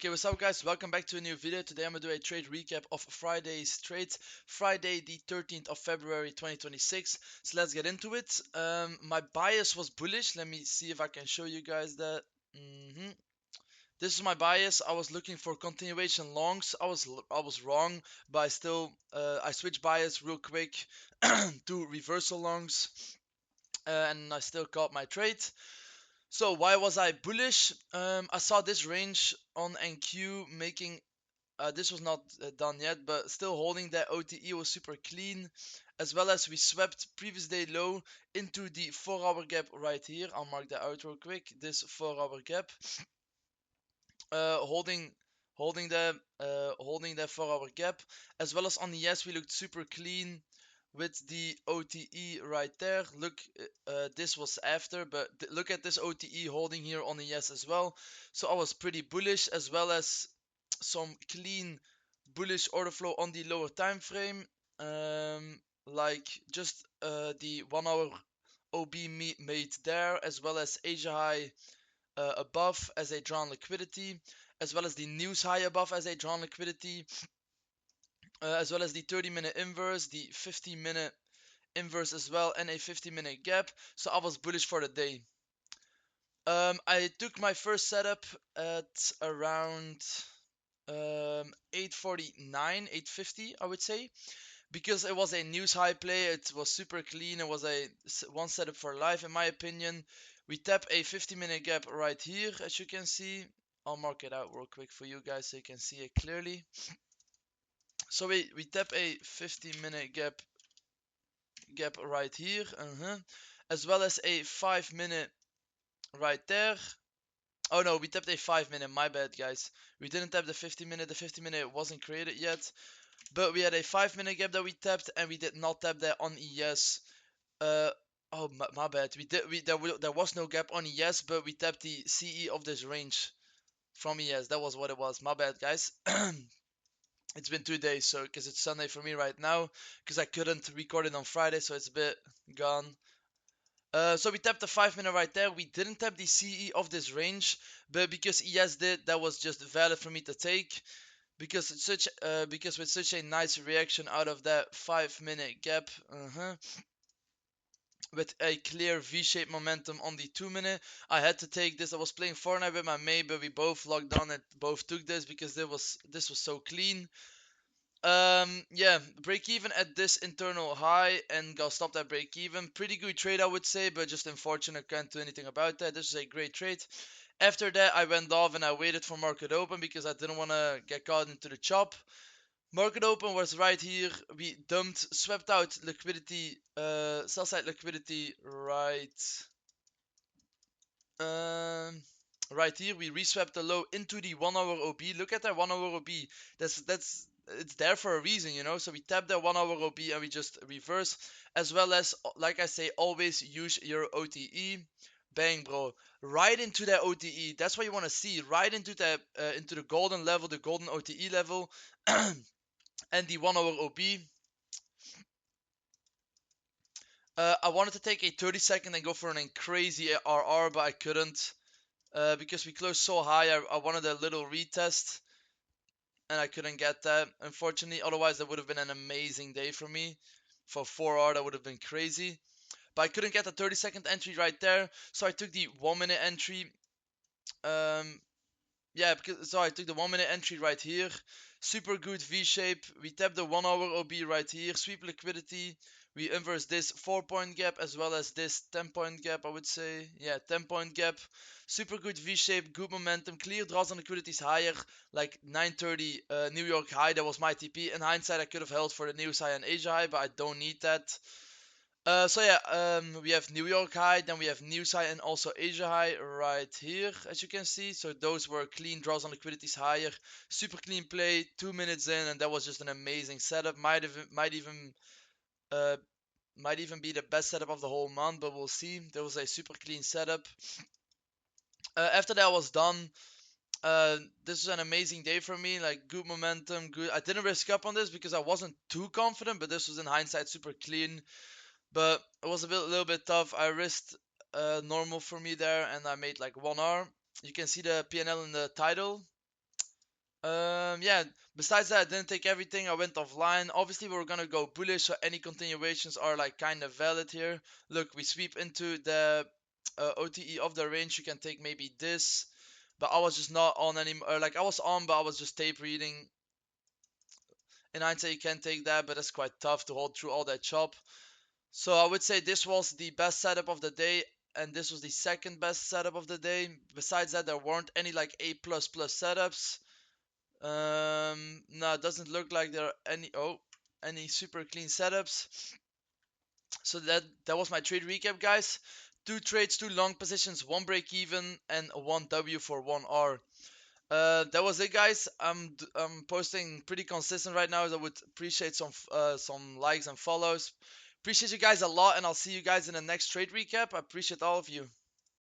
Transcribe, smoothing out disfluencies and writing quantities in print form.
Okay, what's up guys? Welcome back to a new video. Today I'm gonna do a trade recap of Friday's trades. Friday the 13th of February 2026. So let's get into it. My bias was bullish. Let me see if I can show you guys that. This is my bias. I was looking for continuation longs. I was wrong, but I switched bias real quick to reversal longs, and I still caught my trade. So why was I bullish? I saw this range on NQ making this was not done yet, but still holding that OTE was super clean, as well as we swept previous day low into the 4-hour gap right here. I'll mark that out real quick. This 4-hour gap, holding holding that 4-hour gap, as well as on the S we looked super clean with the OTE right there. Look, this was after, but look at this OTE holding here on the S as well. So I was pretty bullish, as well as some clean bullish order flow on the lower time frame, like just the 1-hour OB made there, as well as Asia high above as a drawn liquidity, as well as the news high above as a drawn liquidity, as well as the 30-minute inverse, the 15-minute inverse as well, and a 50-minute gap. So I was bullish for the day. I took my first setup at around 849, 850, I would say, because it was a news high play. It was super clean. It was a one setup for life, in my opinion. We tap a 50-minute gap right here, as you can see. I'll mark it out real quick for you guys so you can see it clearly. So we tap a 50-minute gap right here, as well as a 5-minute right there. Oh no, we tapped a 5-minute, my bad guys. We didn't tap the 50-minute. The 50-minute wasn't created yet. But we had a 5-minute gap that we tapped, and we did not tap that on ES. Oh, my bad. There was no gap on ES, but we tapped the CE of this range from ES. That was what it was. My bad, guys. It's been 2 days, so because it's Sunday for me right now, because I couldn't record it on Friday, so it's a bit gone. So we tapped the 5-minute right there. We didn't tap the CE of this range, but because ES did, that was just valid for me to take. Because with such a nice reaction out of that 5-minute gap, with a clear V-shaped momentum on the 2-minute, I had to take this. I was playing Fortnite with my mate, but we both logged on and both took this because this was so clean. Yeah, break even at this internal high and got stopped at break even. Pretty good trade, I would say, but just unfortunate. Can't do anything about that. This is a great trade. After that, I went off and I waited for market open because I didn't want to get caught into the chop. Market open was right here. We dumped, swept out liquidity, sell side liquidity right here. We reswept the low into the 1-hour OB. Look at that 1-hour OB. That's it's there for a reason, you know. So we tap that 1-hour OB and we just reverse, as well as, like I say, always use your OTE. Bang, bro! Right into that OTE. That's what you want to see. Right into that, into the golden level, the golden OTE level. And the 1-hour OB. I wanted to take a 30-second and go for a crazy RR, but I couldn't. Because we closed so high, I wanted a little retest. And I couldn't get that, unfortunately. Otherwise, that would have been an amazing day for me. For 4R, that would have been crazy. But I couldn't get the 30-second entry right there. So I took the 1-minute entry. Yeah, so I took the 1-minute entry right here. Super good V-shape. We tap the 1-hour OB right here. Sweep liquidity. We inverse this 4-point gap as well as this 10-point gap, I would say. Yeah, 10-point gap. Super good V-shape, good momentum. Clear draws on liquidities higher, like 930 New York high. That was my TP. In hindsight, I could have held for the news high and Asia high, but I don't need that. So yeah, we have New York high, then we have news high and also Asia high right here, as you can see. So those were clean draws on liquidities higher, super clean play, 2 minutes in, and that was just an amazing setup. Uh, might even be the best setup of the whole month, but we'll see. There was a super clean setup. After that was done, this is an amazing day for me. Like good momentum, good. I didn't risk up on this because I wasn't too confident, but this was in hindsight super clean. But it was a little bit tough. I risked normal for me there, and I made like 1R. You can see the PNL in the title. Yeah, besides that, I didn't take everything. I went offline. Obviously, we were gonna go bullish, so any continuations are like kind of valid here. Look, we sweep into the OTE of the range. You can take maybe this, but I was just not on anymore. Like I was on, but I was just tape reading. In hindsight, you can take that, but it's quite tough to hold through all that chop. So I would say this was the best setup of the day, and this was the second best setup of the day. Besides that, there weren't any like A++ setups. No, it doesn't look like there are any super clean setups. So that was my trade recap, guys. Two trades, two long positions, one break even, and one W for one R. That was it, guys. I'm posting pretty consistent right now. I would appreciate some likes and follows. Appreciate you guys a lot, and I'll see you guys in the next trade recap. I appreciate all of you.